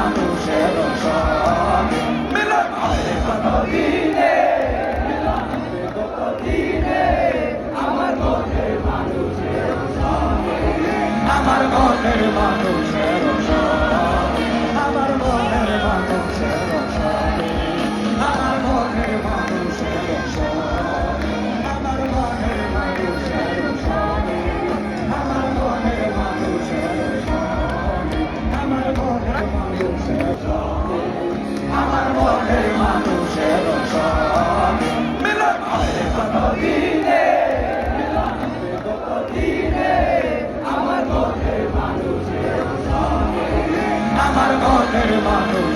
মানুষের সঙ্গে মিলন হবে কতদিনে, মিলন হবে কতদিনে আমার মনের মানুষের সঙ্গে, আমার মনের মানুষের সঙ্গে, আমার মনের মানুষের সঙ্গে, আমার মনের মানুষের সঙ্গে, আমার মনের মানুষের সঙ্গে, আমার মনের মানুষের সঙ্গে, আমার মনের মানুষের সঙ্গে, আমার মনের মানুষের সঙ্গে মিলন হবে কতদিনে, মিলন হবে কতদিনে আমার মনের মানুষের সঙ্গে, আমার মনের মানুষ